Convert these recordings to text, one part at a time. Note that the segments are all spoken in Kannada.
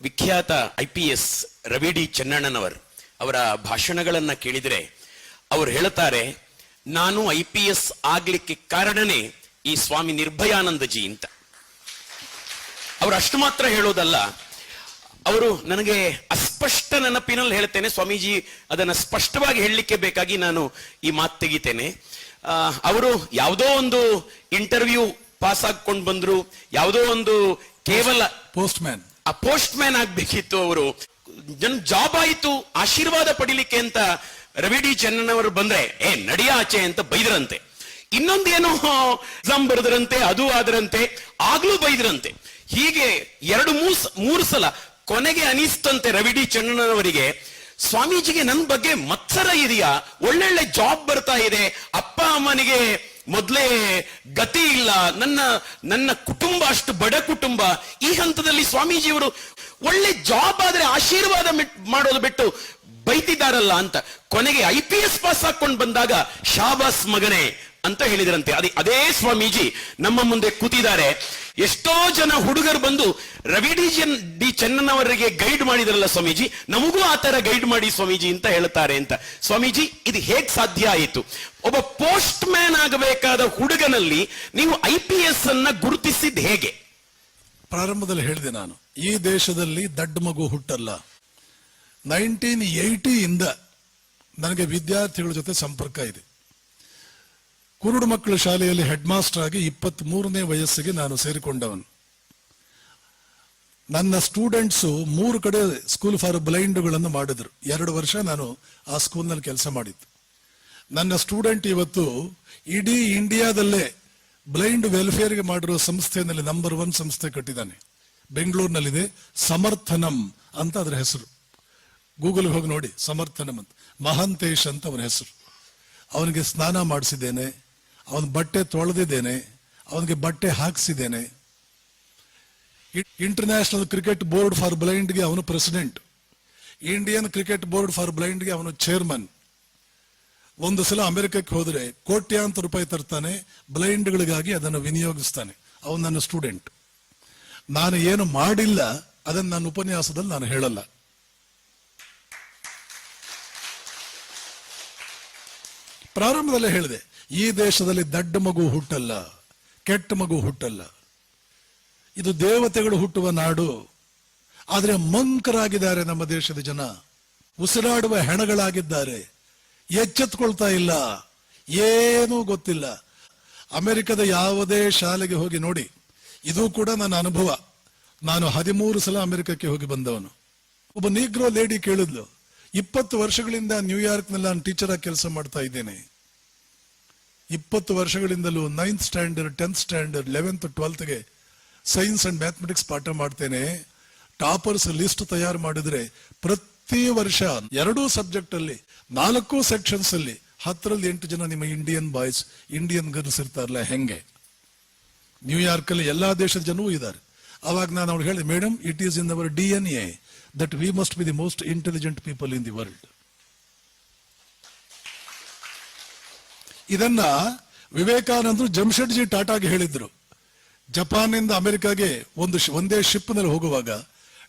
ವಿಖ್ಯಾತ IPS ರವಿ ಡಿ ಚೆನ್ನಣ್ಣನವರ್ ಅವರ ಭಾಷಣಗಳನ್ನ ಕೇಳಿದರೆ ಅವರು ಹೇಳ್ತಾರೆ, ನಾನು IPS ಆಗ್ಲಿಕ್ಕೆ ಕಾರಣನೇ ಈ ಸ್ವಾಮಿ ನಿರ್ಭಯಾನಂದಜಿ ಅಂತ. ಅವರು ಅಷ್ಟು ಮಾತ್ರ ಹೇಳೋದಲ್ಲ, ಅವರು ನನಗೆ ಅಸ್ಪಷ್ಟ ನೆನಪಿನಲ್ಲಿ ಹೇಳ್ತೇನೆ, ಸ್ವಾಮೀಜಿ ಅದನ್ನ ಸ್ಪಷ್ಟವಾಗಿ ಹೇಳಲಿಕ್ಕೆ ಬೇಕಾಗಿ ನಾನು ಈ ಮಾತು ತೆಗಿತೇನೆ. ಅವರು ಯಾವುದೋ ಒಂದು ಇಂಟರ್ವ್ಯೂ ಪಾಸ್ ಆಗ್ಕೊಂಡು ಬಂದ್ರು, ಯಾವುದೋ ಒಂದು ಕೇವಲ ಪೋಸ್ಟ್ ಮ್ಯಾನ್ ಆಗ್ಬೇಕಿತ್ತು. ಅವರು ಜಾಬ್ ಆಯಿತು, ಆಶೀರ್ವಾದ ಪಡಿಲಿಕ್ಕೆ ಅಂತ ರವಿ ಡಿ ಚೆನ್ನಣ್ಣವರು ಬಂದ್ರೆ ನಡಿಯ ಆಚೆ ಅಂತ ಬೈದ್ರಂತೆ. ಇನ್ನೊಂದೇನೋ ಎಕ್ಸಾಮ್ ಬರೆದ್ರಂತೆ, ಅದು ಆದ್ರಂತೆ, ಆಗ್ಲೂ ಬೈದ್ರಂತೆ. ಹೀಗೆ 2-3 ಸಲ ಕೊನೆಗೆ ಅನಿಸ್ತಂತೆ ರವಿ ಡಿ ಚೆನ್ನಣ್ಣನವರಿಗೆ, ಸ್ವಾಮೀಜಿಗೆ ನನ್ನ ಬಗ್ಗೆ ಮತ್ಸರ ಇದೆಯಾ, ಒಳ್ಳೊಳ್ಳೆ ಜಾಬ್ ಬರ್ತಾ ಇದೆ, ಅಪ್ಪ ಅಮ್ಮನಿಗೆ ಮೊದಲೇ ಗತಿ ಇಲ್ಲ, ನನ್ನ ಕುಟುಂಬ ಅಷ್ಟು ಬಡ ಕುಟುಂಬ, ಈ ಹಂತದಲ್ಲಿ ಸ್ವಾಮೀಜಿಯವರು ಒಳ್ಳೆ ಜಾಬ್ ಆದ್ರೆ ಆಶೀರ್ವಾದ ಮಾಡೋದು ಬಿಟ್ಟು ಬೈತಿದ್ದಾರಲ್ಲ ಅಂತ. ಕೊನೆಗೆ IPS ಪಾಸ್ ಹಾಕೊಂಡು ಬಂದಾಗ ಶಾಬಾಸ್ ಮಗನೇ ಅಂತ ಹೇಳಿದ್ರಂತೆ. ಅದೇ ಸ್ವಾಮೀಜಿ ನಮ್ಮ ಮುಂದೆ ಕೂತಿದ್ದಾರೆ. ಎಷ್ಟೋ ಜನ ಹುಡುಗರು ಬಂದು ರವಿ ಡಿ ಚೆನ್ನಣ್ಣವರಿಗೆ ಗೈಡ್ ಮಾಡಿದ್ರಲ್ಲ ಸ್ವಾಮೀಜಿ, ನಮಗೂ ಆ ತರ ಗೈಡ್ ಮಾಡಿ ಸ್ವಾಮೀಜಿ ಅಂತ ಹೇಳ್ತಾರೆ ಅಂತ. ಸ್ವಾಮೀಜಿ, ಇದು ಹೇಗ್ ಸಾಧ್ಯ ಆಯಿತು? ಒಬ್ಬ ಪೋಸ್ಟ್ ಮ್ಯಾನ್ ಆಗಬೇಕಾದ ಹುಡುಗನಲ್ಲಿ ನೀವು IPS ಅನ್ನ ಗುರುತಿಸಿದ್ ಹೇಗೆ? ಪ್ರಾರಂಭದಲ್ಲಿ ಹೇಳಿದೆ ನಾನು, ಈ ದೇಶದಲ್ಲಿ ದಡ್ಡ ಮಗು ಹುಟ್ಟಲ್ಲ. 1980 ಇಂದ ನನಗೆ ವಿದ್ಯಾರ್ಥಿಗಳ ಜೊತೆ ಸಂಪರ್ಕ ಇದೆ. ಕುರುಡು ಮಕ್ಕಳ ಶಾಲೆಯಲ್ಲಿ ಹೆಡ್ ಮಾಸ್ಟರ್ ಆಗಿ 23ನೇ ವಯಸ್ಸಿಗೆ ನಾನು ಸೇರಿಕೊಂಡವನು. ನನ್ನ ಸ್ಟೂಡೆಂಟ್ಸು 3 ಕಡೆ ಸ್ಕೂಲ್ ಫಾರ್ ಬ್ಲೈಂಡ್ಗಳನ್ನು ಮಾಡಿದ್ರು. 2 ವರ್ಷ ನಾನು ಆ ಸ್ಕೂಲ್ನಲ್ಲಿ ಕೆಲಸ ಮಾಡಿದ್ದು. ನನ್ನ ಸ್ಟೂಡೆಂಟ್ ಇವತ್ತು ಇಡೀ ಇಂಡಿಯಾದಲ್ಲೇ ಬ್ಲೈಂಡ್ ವೆಲ್ಫೇರ್ಗೆ ಮಾಡಿರೋ ಸಂಸ್ಥೆಯಲ್ಲಿ ನಂಬರ್ 1 ಸಂಸ್ಥೆ ಕಟ್ಟಿದ್ದಾನೆ. ಬೆಂಗಳೂರಿನಲ್ಲಿದೆ, ಸಮರ್ಥನಂ ಅಂತ ಅದರ ಹೆಸರು. ಗೂಗಲ್ ಹೋಗಿ ನೋಡಿ, ಸಮರ್ಥನಂ ಅಂತ. ಮಹಾಂತೇಶ್ ಅಂತ ಅವನ ಹೆಸರು. ಅವನಿಗೆ ಸ್ನಾನ ಮಾಡಿಸಿದ್ದೇನೆ, ಅವನ ಬಟ್ಟೆ ತೊಳೆದಿದ್ದೇನೆ, ಅವನಿಗೆ ಬಟ್ಟೆ ಹಾಕಿಸಿದ್ದೇನೆ. ಇಂಟರ್ನ್ಯಾಷನಲ್ ಕ್ರಿಕೆಟ್ ಬೋರ್ಡ್ ಫಾರ್ ಬ್ಲೈಂಡ್ಗೆ ಅವನು president, Indian cricket board for ಬ್ಲೈಂಡ್ಗೆ ಅವನು ಚೇರ್ಮನ್. ಒಂದು ಸಲ ಅಮೆರಿಕಕ್ಕೆ ಹೋದ್ರೆ ಕೋಟ್ಯಾಂತರ ರೂಪಾಯಿ ತರ್ತಾನೆ, ಬ್ಲೈಂಡ್ಗಳಿಗಾಗಿ ಅದನ್ನು ವಿನಿಯೋಗಿಸ್ತಾನೆ. ಅವನು ನನ್ನ ಸ್ಟೂಡೆಂಟ್. ನಾನು ಏನು ಮಾಡಿಲ್ಲ ಅದನ್ನು ನನ್ನ ಉಪನ್ಯಾಸದಲ್ಲಿ ನಾನು ಹೇಳಲ್ಲ. ಪ್ರಾರಂಭದಲ್ಲೇ ಹೇಳಿದೆ, ಈ ದೇಶದಲ್ಲಿ ದಡ್ಡ ಮಗು ಹುಟ್ಟಲ್ಲ, ಕೆಟ್ಟ ಮಗು ಹುಟ್ಟಲ್ಲ. ಇದು ದೇವತೆಗಳು ಹುಟ್ಟುವ ನಾಡು. ಆದರೆ ಮಂಕರಾಗಿದ್ದಾರೆ ನಮ್ಮ ದೇಶದ ಜನ, ಉಸಿರಾಡುವ ಹೆಣಗಳಾಗಿದ್ದಾರೆ, ಎಚ್ಚೆತ್ಕೊಳ್ತಾ ಇಲ್ಲ, ಏನೂ ಗೊತ್ತಿಲ್ಲ. ಅಮೆರಿಕದ ಯಾವುದೇ ಶಾಲೆಗೆ ಹೋಗಿ ನೋಡಿ, ಇದು ಕೂಡ ನನ್ನ ಅನುಭವ. ನಾನು 13 ಸಲ ಅಮೆರಿಕಕ್ಕೆ ಹೋಗಿ ಬಂದವನು. ಒಬ್ಬ ನೀಗ್ರೋ ಲೇಡಿ ಕೇಳಿದ್ಲು, 20 ವರ್ಷಗಳಿಂದ ನ್ಯೂಯಾರ್ಕ್ನಲ್ಲಿ ನಾನು ಟೀಚರ್ ಆಗಿ ಕೆಲಸ ಮಾಡ್ತಾ ಇದ್ದೇನೆ. 20 ವರ್ಷಗಳಿಂದಲೂ 9th standard, 10th standard, 11th, 12ಗೆ ಸೈನ್ಸ್ ಅಂಡ್ ಮ್ಯಾಥಮೆಟಿಕ್ಸ್ ಪಾಠ ಮಾಡ್ತೇನೆ. ಟಾಪರ್ಸ್ ಲಿಸ್ಟ್ ತಯಾರು ಮಾಡಿದ್ರೆ ಪ್ರತಿ ವರ್ಷ 2 ಸಬ್ಜೆಕ್ಟ್ ಅಲ್ಲಿ 4 ಸೆಕ್ಷನ್ಸ್ ಅಲ್ಲಿ 10ರಲ್ಲಿ 8 ಜನ ನಿಮ್ಮ ಇಂಡಿಯನ್ ಬಾಯ್ಸ್, ಇಂಡಿಯನ್ ಗರ್ಲ್ಸ್ ಇರ್ತಾರಲ್ಲ, ಹೆಂಗೆ? ನ್ಯೂಯಾರ್ಕ್ ಅಲ್ಲಿ ಎಲ್ಲಾ ದೇಶದ ಜನವೂ ಇದ್ದಾರೆ. ಅವಾಗ ನಾನು ಅವ್ರು ಹೇಳಿದೆ, madam, it is in our DNA that we must be the most intelligent people in the world. ಇದನ್ನ ವಿವೇಕಾನಂದರು ಜಮ್ಶೆಡ್ಜಿ ಟಾಟಾಗೆ ಹೇಳಿದ್ರು. ಜಪಾನ್ನಿಂದ ಅಮೆರಿಕಾಗೆ ಒಂದೇ ಶಿಪ್ ನಲ್ಲಿ ಹೋಗುವಾಗ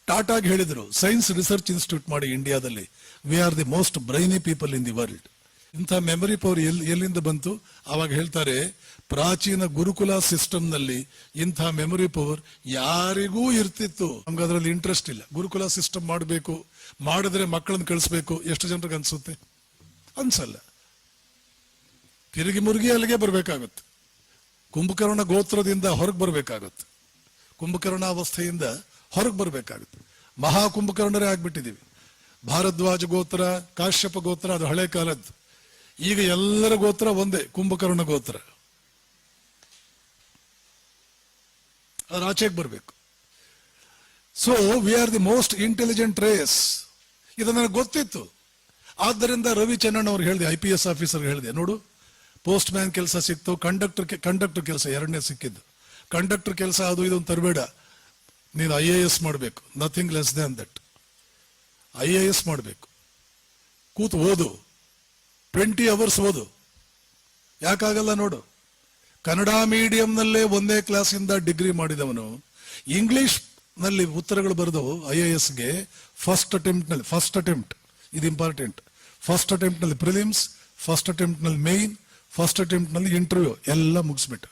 ಟಾಟಾಗೆ ಹೇಳಿದ್ರು, ಸೈನ್ಸ್ ರಿಸರ್ಚ್ ಇನ್ಸ್ಟಿಟ್ಯೂಟ್ ಮಾಡಿ ಇಂಡಿಯಾದಲ್ಲಿ, V are the most brainy people in the world. ಇಂಥ ಮೆಮರಿ ಪವರ್ ಎಲ್ಲಿಂದ ಬಂತು? ಅವಾಗ ಹೇಳ್ತಾರೆ, ಪ್ರಾಚೀನ ಗುರುಕುಲ ಸಿಸ್ಟಮ್ ನಲ್ಲಿ ಇಂಥ ಮೆಮೊರಿ ಪವರ್ ಯಾರಿಗೂ ಇರ್ತಿತ್ತು. ನಮ್ಗೆ ಅದರಲ್ಲಿ ಇಂಟ್ರೆಸ್ಟ್ ಇಲ್ಲ. ಗುರುಕುಲ ಸಿಸ್ಟಮ್ ಮಾಡಬೇಕು, ಮಾಡಿದ್ರೆ ಮಕ್ಕಳನ್ನ ಕಳಿಸ್ಬೇಕು, ಎಷ್ಟು ಜನರಿಗೆ ಅನ್ಸುತ್ತೆ? ಅನ್ಸಲ್ಲ. ತಿರುಗಿ ಮುರುಗಿ ಅಲ್ಲಿಗೆ ಬರ್ಬೇಕಾಗುತ್ತೆ. ಕುಂಭಕರ್ಣ ಗೋತ್ರದಿಂದ ಹೊರಗೆ ಬರ್ಬೇಕಾಗುತ್ತೆ, ಕುಂಭಕರ್ಣಾವಸ್ಥೆಯಿಂದ ಹೊರಗೆ ಬರ್ಬೇಕಾಗುತ್ತೆ. ಮಹಾ ಕುಂಭಕರ್ಣರೇ ಆಗ್ಬಿಟ್ಟಿದೀವಿ. ಭಾರದ್ವಾಜ ಗೋತ್ರ, ಕಾಶ್ಯಪ ಗೋತ್ರ ಅದು ಹಳೆ ಕಾಲದ್ದು. ಈಗ ಎಲ್ಲರ ಗೋತ್ರ ಒಂದೇ, ಕುಂಭಕರ್ಣ ಗೋತ್ರ. ಅದ್ರ ಆಚೆಗೆ ಬರಬೇಕು. So we are the most intelligent race. ಇದು ನನಗೆ ಗೊತ್ತಿತ್ತು. ಆದ್ದರಿಂದ ರವಿ ಚೆನ್ನಣ್ಣ ಅವ್ರಿಗೆ ಹೇಳಿದೆ, IPS ಆಫೀಸರ್ ಹೇಳಿದೆ, ನೋಡು, ಪೋಸ್ಟ್ ಮ್ಯಾನ್ ಕೆಲಸ ಸಿಕ್ತು, ಕಂಡಕ್ಟರ್ ಕೆಲಸ 2ನೇ ಸಿಕ್ಕಿದ್ದು. ಕಂಡಕ್ಟರ್ ಕೆಲಸ ಅದು ಇದು ತರಬೇಡ, ನೀನು IAS ಮಾಡಬೇಕು, nothing less than that. IAS ಮಾಡಬೇಕು. ಕೂತು ಓದು, 20 hours ಓದು. ಯಾಕಾಗಲ್ಲ ನೋಡು. ಕನ್ನಡ ಮೀಡಿಯಂನಲ್ಲೇ 1ನೇ ಕ್ಲಾಸಿಂದ ಡಿಗ್ರಿ ಮಾಡಿದವನು ಇಂಗ್ಲಿಷ್ ನಲ್ಲಿ ಉತ್ತರಗಳು ಬರೆದವು IASಗೆ ಫಸ್ಟ್ ಅಟೆಂಪ್ಟ್ ಇದು ಇಂಪಾರ್ಟೆಂಟ್. ಫಸ್ಟ್ ಅಟೆಂಪ್ಟ್ ನಲ್ಲಿ ಪ್ರಿಲಿಮ್ಸ್, ಫಸ್ಟ್ ಅಟೆಂಪ್ಟ್ ನಲ್ಲಿ ಮೇನ್, ಫಸ್ಟ್ ಅಟೆಂಪ್ಟ್ ನಲ್ಲಿ ಇಂಟರ್ವ್ಯೂ ಎಲ್ಲ ಮುಗಿಸ್ಬಿಟ್ಟು.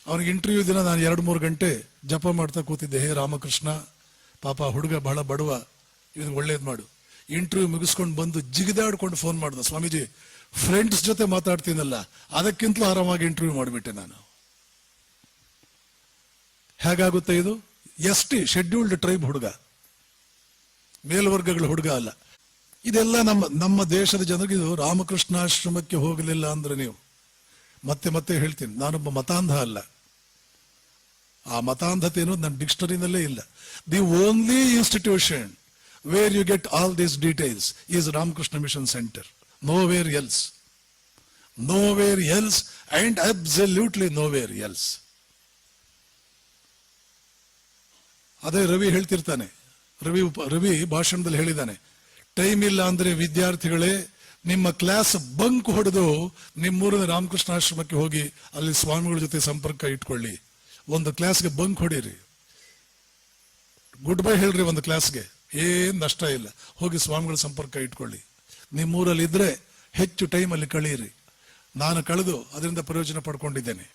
ಅವನಿಗೆ ಇಂಟರ್ವ್ಯೂ ದಿನ ನಾನು 2-3 ಗಂಟೆ ಜಪ ಮಾಡ್ತಾ ಕೂತಿದ್ದೆ. ಹೇ ರಾಮಕೃಷ್ಣ, ಪಾಪ ಹುಡುಗ ಬಹಳ ಬಡವ, ಇದನ್ನು ಒಳ್ಳೇದು ಮಾಡು. ಇಂಟರ್ವ್ಯೂ ಮುಗಿಸ್ಕೊಂಡು ಬಂದು ಜಿಗಿದಾಡ್ಕೊಂಡು ಫೋನ್ ಮಾಡ್ದ, ಸ್ವಾಮೀಜಿ ಫ್ರೆಂಡ್ಸ್ ಜೊತೆ ಮಾತಾಡ್ತೀನಲ್ಲ ಅದಕ್ಕಿಂತಲೂ ಆರಾಮಾಗಿ ಇಂಟರ್ವ್ಯೂ ಮಾಡಿಬಿಟ್ಟೆ ನಾನು. ಹೇಗಾಗುತ್ತೆ ಇದು? ST ಶೆಡ್ಯೂಲ್ಡ್ ಟ್ರೈಬ್ ಹುಡುಗ, ಮೇಲ್ವರ್ಗಗಳ ಹುಡುಗ ಅಲ್ಲ. ಇದೆಲ್ಲ ನಮ್ಮ ದೇಶದ ಜನರಿಗೆ ಇದು ರಾಮಕೃಷ್ಣಾಶ್ರಮಕ್ಕೆ ಹೋಗಲಿಲ್ಲ ಅಂದ್ರೆ ನೀವು ಮತ್ತೆ ಹೇಳ್ತೀನಿ, ನಾನೊಬ್ಬ ಮತಾಂಧ ಅಲ್ಲ. ಆ ಮತಾಂಧತೆ ಅನ್ನೋದು ನನ್ನ ಡಿಕ್ಷನರಿನಲ್ಲೇ ಇಲ್ಲ. The only institution where you get all these details is Ramakrishna Mission centre. Nowhere else and absolutely nowhere else. ಅದೇ ರವಿ ಹೇಳ್ತಿರ್ತಾನೆ, ರವಿ ಭಾಷಣದಲ್ಲಿ ಹೇಳಿದ್ದಾನೆ, ಟೈಮ್ ಇಲ್ಲ ಅಂದ್ರೆ ವಿದ್ಯಾರ್ಥಿಗಳೇ ನಿಮ್ಮ ಕ್ಲಾಸ್ ಬಂಕ್ ಹೊಡೆದು ನಿಮ್ಮೂರಿನ ರಾಮಕೃಷ್ಣಾಶ್ರಮಕ್ಕೆ ಹೋಗಿ ಅಲ್ಲಿ ಸ್ವಾಮಿಗಳ ಜೊತೆ ಸಂಪರ್ಕ ಇಟ್ಕೊಳ್ಳಿ. ಒಂದು ಕ್ಲಾಸ್ಗೆ ಬಂಕ್ ಹೊಡೀರಿ, ಗುಡ್ ಬೈ ಹೇಳ್ರಿ, ಒಂದು ಕ್ಲಾಸ್ಗೆ ಏನ್ ನಷ್ಟ ಇಲ್ಲ, ಹೋಗಿ ಸ್ವಾಮಿಗಳ ಸಂಪರ್ಕ ಇಟ್ಕೊಳ್ಳಿ. ನಿಮ್ಮೂರಲ್ಲಿ ಇದ್ರೆ ಹೆಚ್ಚು ಟೈಮ್ ಅಲ್ಲಿ ಕಳೀರಿ. ನಾನು ಕಳೆದು ಅದರಿಂದ ಪ್ರಯೋಜನ ಪಡ್ಕೊಂಡಿದ್ದೇನೆ.